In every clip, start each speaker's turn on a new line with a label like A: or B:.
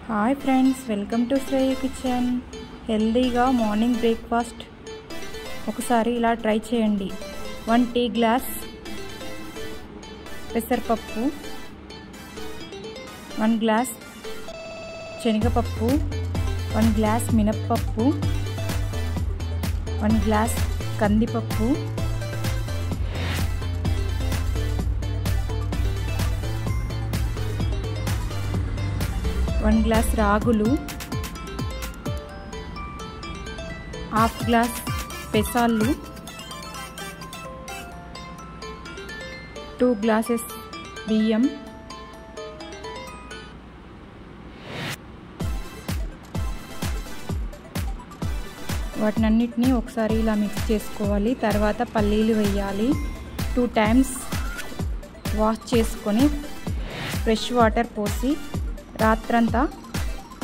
A: Hi friends, welcome to Shreya kitchen. హెల్దీగా morning breakfast ఒకసారి ఇలా ట్రై చేయండి. 1 టీ గ్లాస్ పెసరపప్పు, 1 గ్లాస్ శనగపప్పు, 1 గ్లాస్ మినప్పప్పు, 1 గ్లాస్ కందిపప్పు, 1 గ్లాస్ రాగులు, 1/2 గ్లాస్ పెసాలు, 2 గ్లాసెస్ బియ్యం, వాటినన్నిటినీ ఒకసారి ఇలా మిక్స్ చేసుకోవాలి. తర్వాత పల్లీలు వేయాలి. 2 టైమ్స్ వాష్ చేసుకొని ఫ్రెష్ వాటర్ పోసి రాత్రంతా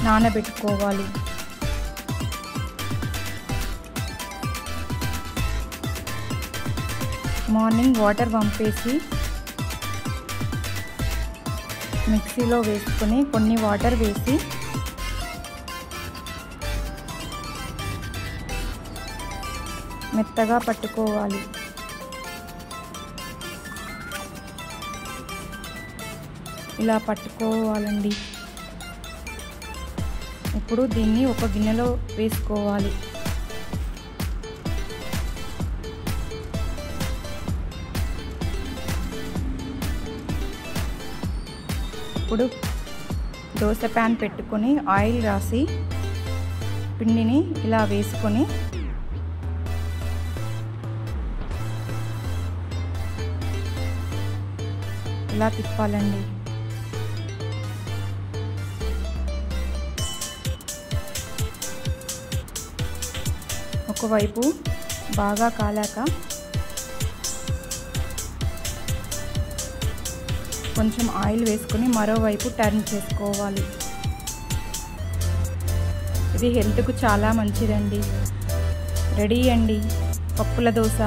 A: నానబెట్టుకోవాలి. మార్నింగ్ వాటర్ వంపేసి మిక్సీలో వేసుకొని కొన్ని వాటర్ వేసి మెత్తగా పట్టుకోవాలి. ఇలా పట్టుకోవాలండి. ఇప్పుడు దీన్ని ఒక గిన్నెలో వేసుకోవాలి. ఇప్పుడు దోశ ప్యాన్ పెట్టుకొని ఆయిల్ రాసి పిండిని ఇలా వేసుకొని ఇలా తిప్పాలండి. ఒకవైపు బాగా కాలాక కొంచెం ఆయిల్ వేసుకొని మరోవైపు టర్న్ చేసుకోవాలి. ఇది హెల్త్కు చాలా మంచిదండి. రెడీ అండి పప్పుల దోశ.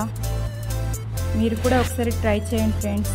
A: మీరు కూడా ఒకసారి ట్రై చేయండి ఫ్రెండ్స్.